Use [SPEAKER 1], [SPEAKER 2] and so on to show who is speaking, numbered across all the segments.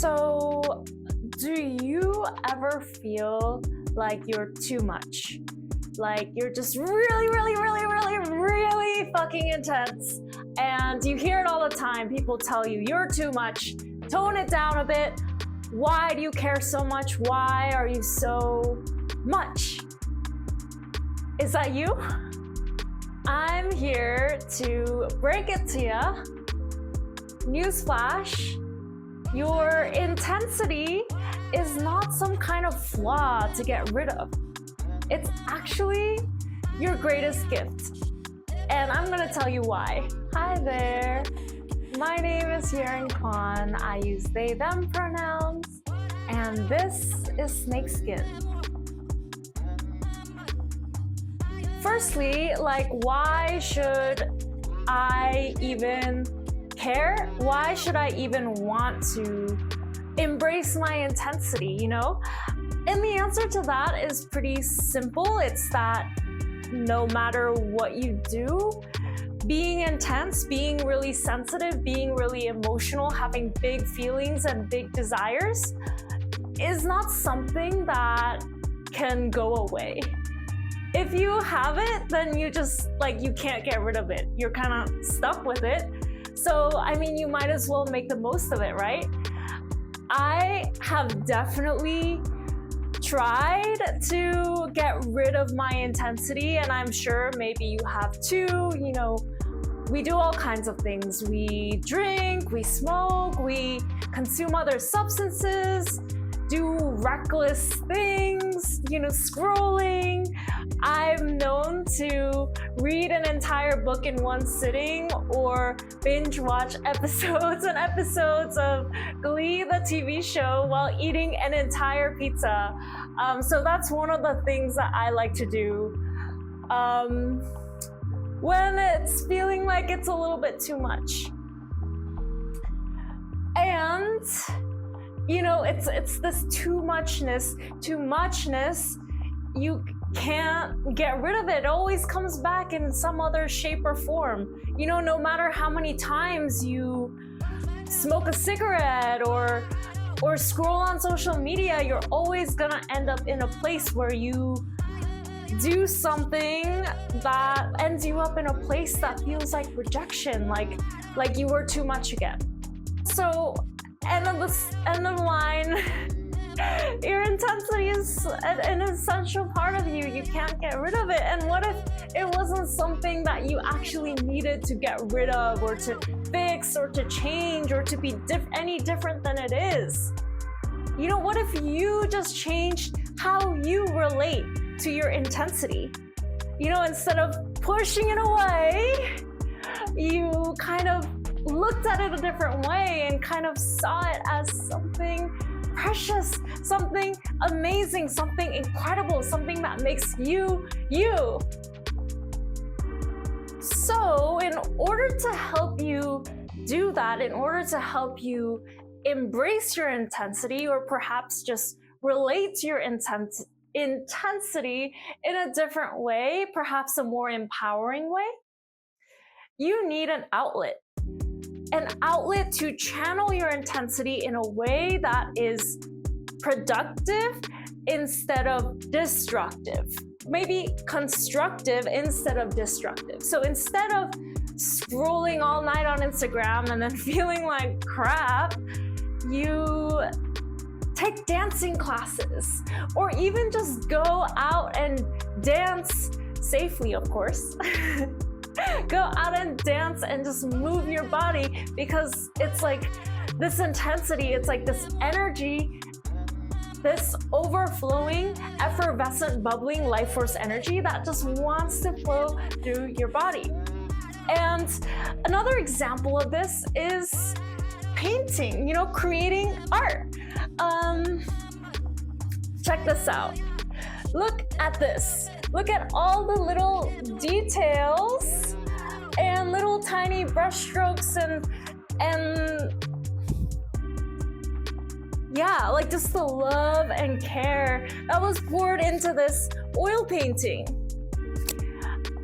[SPEAKER 1] So, do you ever feel like you're too much? Like you're just really fucking intense, and you hear it all the time. People tell you you're too much, tone it down a bit. Why do you care so much? Why are you so much? Is that you? I'm here to break it to you. Newsflash, your intensity is not some kind of flaw to get rid of. It's actually your greatest gift. And I'm gonna tell you why. Hi there. My name is Yeren Kwan. I use they, them pronouns. And this is Snakeskin. Firstly, why should I even care? Why should I even want to embrace my intensity, you know? And the answer to that is pretty simple. It's that no matter what you do, being intense, being really sensitive, being really emotional, having big feelings and big desires is not something that can go away. If you have it, then you just, you can't get rid of it. You're kind of stuck with it. So, you might as well make the most of it, right? I have definitely tried to get rid of my intensity, and I'm sure maybe you have too. You know, we do all kinds of things. We drink, we smoke, we consume other substances, do reckless things, scrolling. I'm known to read an entire book in one sitting or binge watch episodes and episodes of Glee, the TV show, while eating an entire pizza. So that's one of the things that I like to do when it's feeling like it's a little bit too much. And it's this too muchness you can't get rid of it. It always comes back in some other shape or form. No matter how many times you smoke a cigarette or scroll on social media, you're always gonna end up in a place where you do something that ends you up in a place that feels like rejection, like you were too much again. So, end of the line, your intensity is an essential part of you. You can't get rid of it. And what if it wasn't something that you actually needed to get rid of or to fix or to change or to be any different than it is? What if you just changed how you relate to your intensity? Instead of pushing it away, you kind of looked at it a different way and kind of saw it as something precious, something amazing, something incredible, something that makes you, you. So in order to help you do that, in order to help you embrace your intensity, or perhaps just relate to your intensity in a different way, perhaps a more empowering way, you need an outlet to channel your intensity in a way that is productive instead of destructive. Maybe constructive instead of destructive. So instead of scrolling all night on Instagram and then feeling like crap, you take dancing classes, or even just go out and dance safely, of course. Go out and dance and just move your body, because it's like this intensity, it's like this energy, this overflowing, effervescent, bubbling life force energy that just wants to flow through your body. And another example of this is painting, creating art. Check this out. Look at this. Look at all the little details and little tiny brush strokes and yeah, just the love and care that was poured into this oil painting.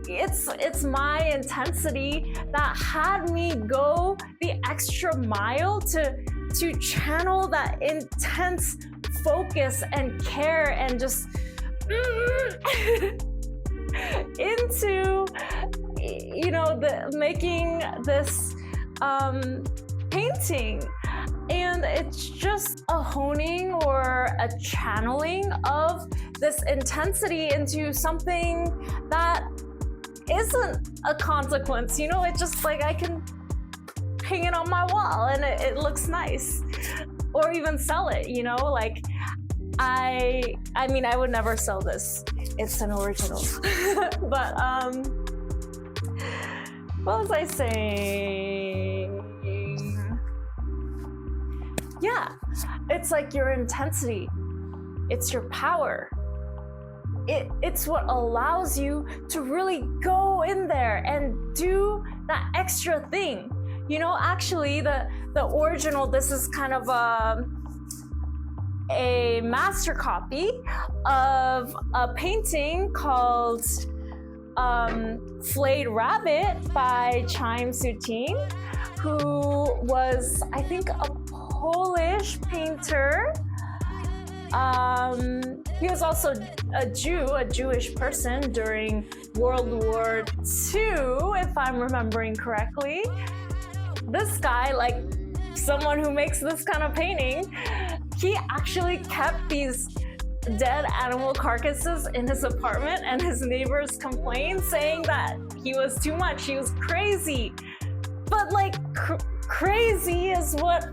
[SPEAKER 1] It's my intensity that had me go the extra mile to to channel that intense focus and care and just into, you know, making this painting. And it's just a honing or a channeling of this intensity into something that isn't a consequence, you know. It's just like I can hang it on my wall and it looks nice, or even sell it, you know. Like I mean, I would never sell this, it's an original. But what was I saying? Yeah, it's like your intensity, it's your power. It's what allows you to really go in there and do that extra thing. You know, actually the original, this is kind of a master copy of a painting called Flayed Rabbit by Soutine, who was, I think, a Polish painter. He was also a Jewish person during World War II, if I'm remembering correctly. This guy, like someone who makes this kind of painting, he actually kept these dead animal carcasses in his apartment, and his neighbors complained, saying that he was too much, he was crazy. But like crazy is what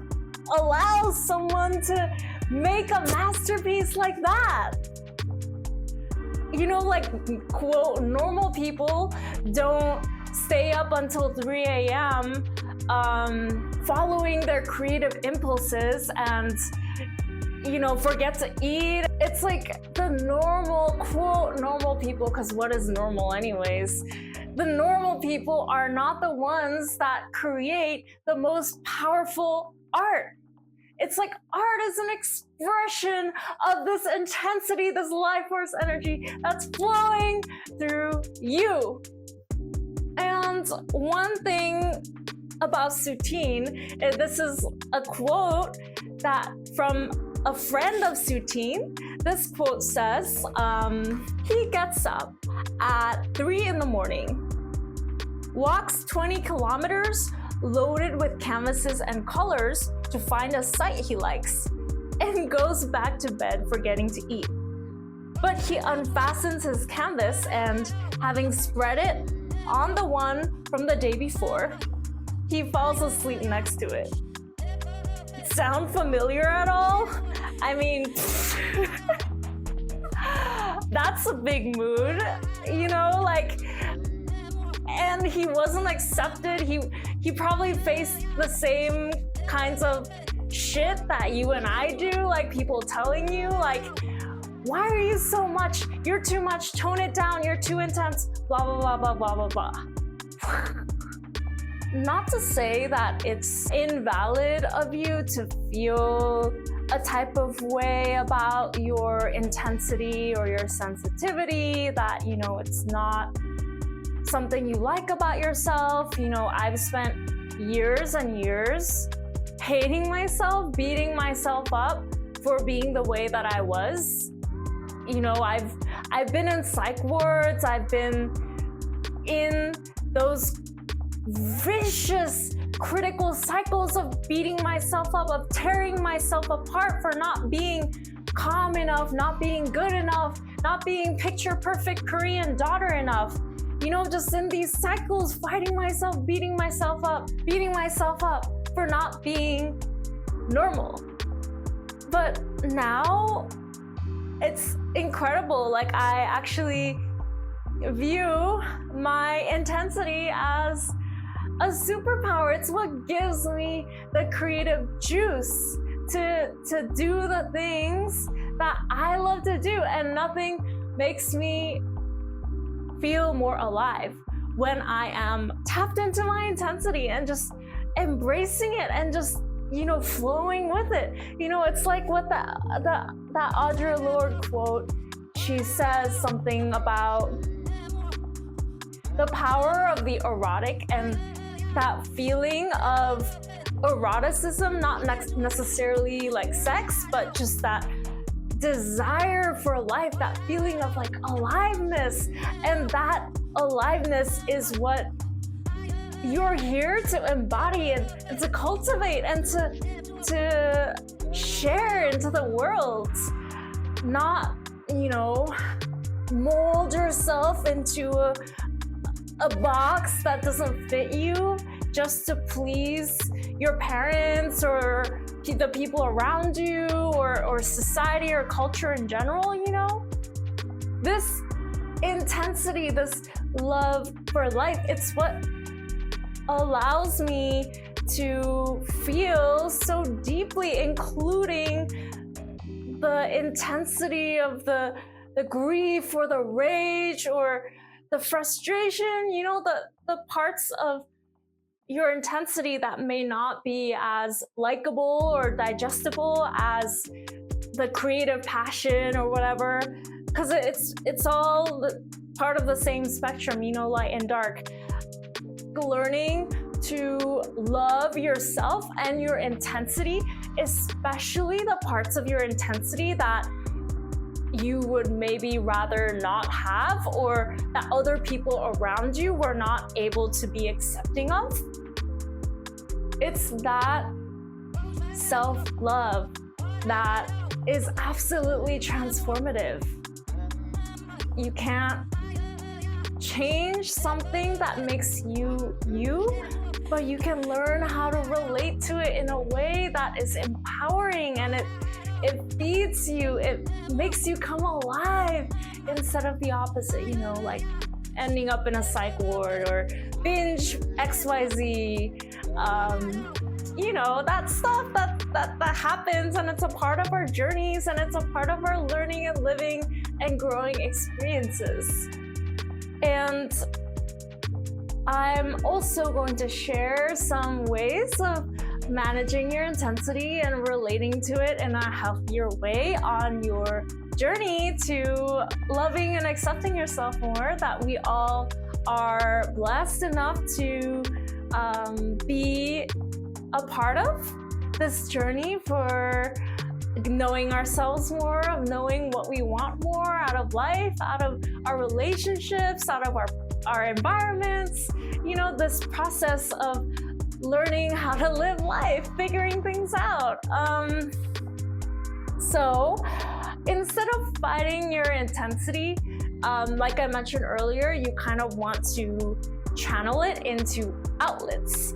[SPEAKER 1] allows someone to make a masterpiece like that. You know, like, quote, normal people don't stay up until 3 a.m. Following their creative impulses and, you know, forget to eat. It's like the normal, quote, normal people, because what is normal anyways? The normal people are not the ones that create the most powerful art. It's like art is an expression of this intensity, this life force energy that's flowing through you. And one thing about Soutine, this is a quote that from a friend of Soutine. This quote says, he gets up at 3 in the morning, walks 20 kilometers loaded with canvases and colors to find a site he likes, and goes back to bed forgetting to eat. But he unfastens his canvas and, having spread it on the one from the day before, he falls asleep next to it. Sound familiar at all? I mean, that's a big mood, you know, like, and he wasn't accepted. He probably faced the same kinds of shit that you and I do, like people telling you, like, why are you so much? You're too much, tone it down, you're too intense, blah, blah, blah, blah, blah, blah, blah. Not to say that it's invalid of you to feel a type of way about your intensity or your sensitivity, that, you know, it's not something you like about yourself. You know, I've spent years and years hating myself, beating myself up for being the way that I was. You know, I've been in psych wards, I've been in those vicious critical cycles of beating myself up, of tearing myself apart for not being calm enough, not being good enough, not being picture perfect Korean daughter enough. You know, just in these cycles, fighting myself, beating myself up for not being normal. But now it's incredible. Like, I actually view my intensity as a superpower. It's what gives me the creative juice to do the things that I love to do, and nothing makes me feel more alive when I am tapped into my intensity and just embracing it and just, you know, flowing with it. You know, it's like what that Audre Lorde quote, she says something about the power of the erotic and that feeling of eroticism, not necessarily like sex, but just that desire for life, that feeling of like aliveness. And that aliveness is what you're here to embody and to cultivate and to share into the world. Not, you know, mold yourself into a box that doesn't fit you just to please your parents or the people around you or society or culture in general, you know? This intensity, this love for life, it's what allows me to feel so deeply, including the intensity of the grief or the rage or the frustration, you know, the parts of your intensity that may not be as likable or digestible as the creative passion or whatever, because it's all part of the same spectrum, you know, light and dark. Learning to love yourself and your intensity, especially the parts of your intensity that you would maybe rather not have or that other people around you were not able to be accepting of. It's that self-love that is absolutely transformative. You can't change something that makes you you, but you can learn how to relate to it in a way that is empowering, and it feeds you, it makes you come alive instead of the opposite, you know, like ending up in a psych ward or binge XYZ, you know, that stuff that happens, and it's a part of our journeys, and it's a part of our learning and living and growing experiences. And I'm also going to share some ways of managing your intensity and relating to it in a healthier way on your journey to loving and accepting yourself more, that we all are blessed enough to be a part of this journey for knowing ourselves more, of knowing what we want more out of life, out of our relationships, out of our environments, you know, this process of learning how to live life, figuring things out. So instead of fighting your intensity, like I mentioned earlier, you kind of want to channel it into outlets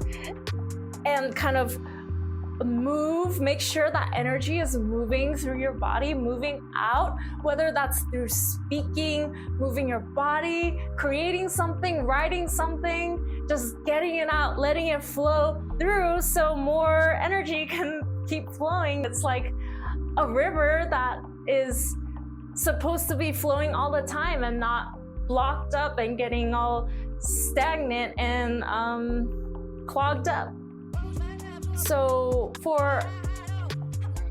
[SPEAKER 1] and kind of make sure that energy is moving through your body, moving out, whether that's through speaking, moving your body, creating something, writing something, just getting it out, letting it flow through so more energy can keep flowing. It's like a river that is supposed to be flowing all the time and not blocked up and getting all stagnant and clogged up. So for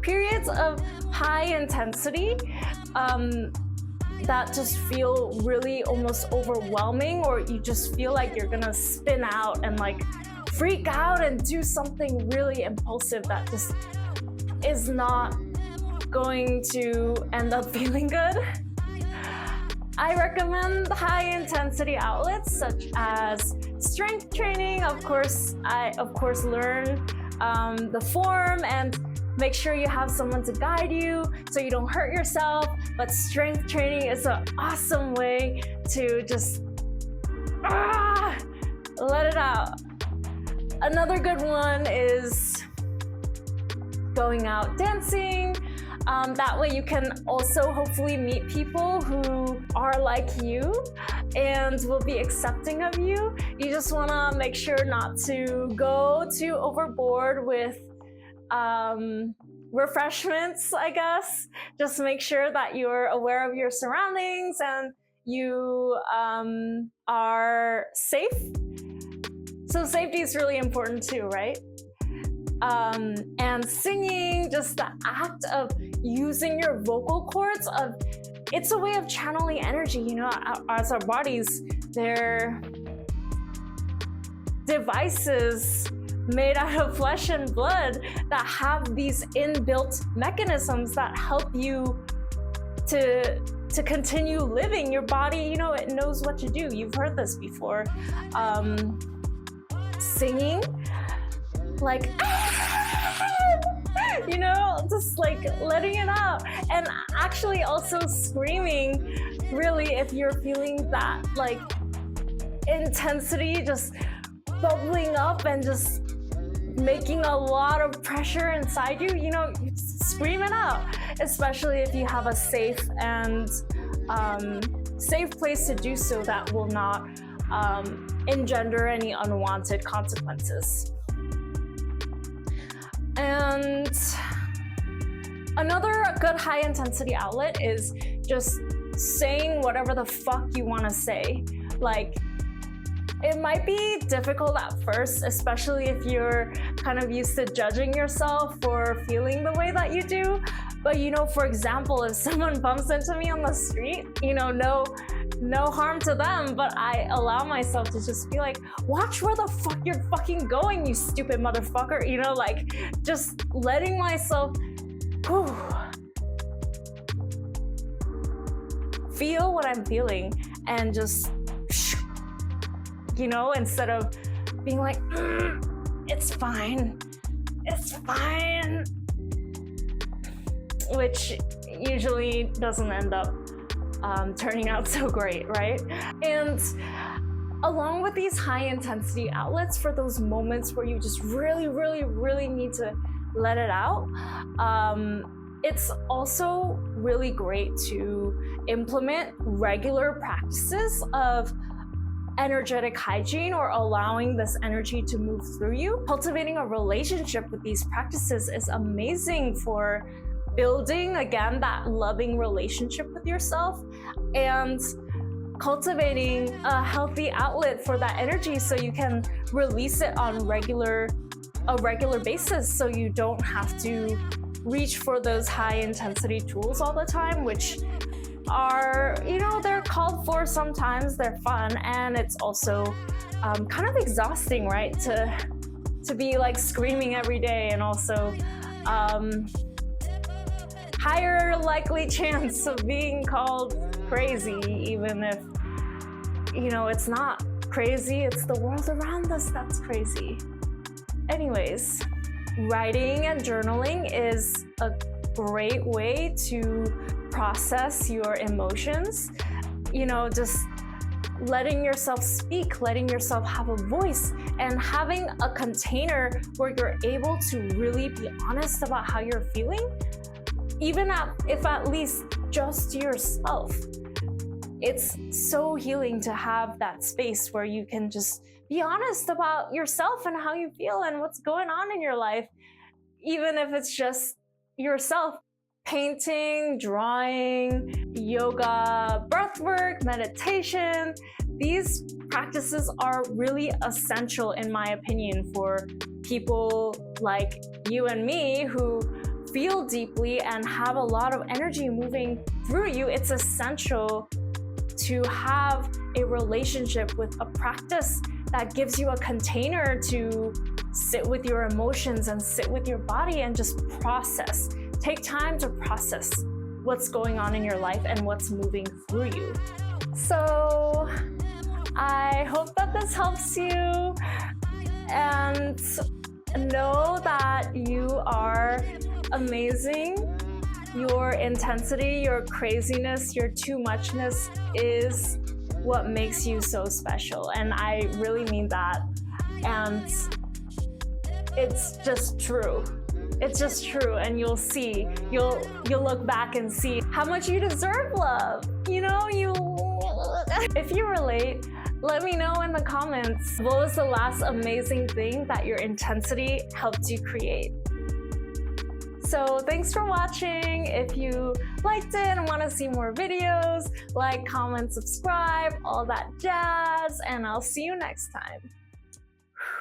[SPEAKER 1] periods of high intensity that just feel really almost overwhelming, or you just feel like you're gonna spin out and like freak out and do something really impulsive that just is not going to end up feeling good, I recommend high intensity outlets such as strength training. Of course, I learn the form and make sure you have someone to guide you so you don't hurt yourself. But strength training is an awesome way to just let it out. Another good one is going out dancing. That way you can also hopefully meet people who are like you and will be accepting of you. You just want to make sure not to go too overboard with refreshments, I guess. Just make sure that you're aware of your surroundings and you are safe. So safety is really important too, right? And singing, just the act of using your vocal cords, it's a way of channeling energy, you know, as our bodies, they're devices made out of flesh and blood that have these inbuilt mechanisms that help you to continue living. Your body, you know, it knows what to do. You've heard this before. Singing, like, you know, just like letting it out. And actually also screaming, really, if you're feeling that like intensity just bubbling up and just making a lot of pressure inside you, you know, scream it out, especially if you have a safe and safe place to do so that will not engender any unwanted consequences. And another good high intensity outlet is just saying whatever the fuck you want to say. Like, it might be difficult at first, especially if you're kind of used to judging yourself for feeling the way that you do. But, you know, for example, if someone bumps into me on the street, you know, no harm to them, but I allow myself to just be like, watch where the fuck you're fucking going, you stupid motherfucker. You know, like, just letting myself feel what I'm feeling and just, you know, instead of being like, it's fine, which usually doesn't end up turning out so great, right? And along with these high intensity outlets for those moments where you just really, really, really need to let it out, it's also really great to implement regular practices of energetic hygiene, or allowing this energy to move through you. Cultivating a relationship with these practices is amazing for building, again, that loving relationship with yourself and cultivating a healthy outlet for that energy so you can release it on a regular basis, so you don't have to reach for those high intensity tools all the time, which are, you know, they're called for sometimes, they're fun, and it's also kind of exhausting, right, to be like screaming every day, and also higher likely chance of being called crazy, even if, you know, it's not crazy, it's the world around us that's crazy. Anyways, writing and journaling is a great way to process your emotions. You know, just letting yourself speak, letting yourself have a voice, and having a container where you're able to really be honest about how you're feeling, even if at least just to yourself. It's so healing to have that space where you can just be honest about yourself and how you feel and what's going on in your life, even if it's just yourself. Painting, drawing, yoga, breathwork, meditation, these practices are really essential, in my opinion, for people like you and me who feel deeply and have a lot of energy moving through you. It's essential to have a relationship with a practice that gives you a container to sit with your emotions and sit with your body and just process. Take time to process what's going on in your life and what's moving through you. So I hope that this helps you, and know that you are amazing. Your intensity, your craziness, your too muchness is what makes you so special. And I really mean that. And it's just true. It's just true, and you'll see, you'll look back and see how much you deserve love. You know, if you relate, let me know in the comments. What was the last amazing thing that your intensity helped you create? So thanks for watching. If you liked it and want to see more videos, like, comment, subscribe, all that jazz, and I'll see you next time.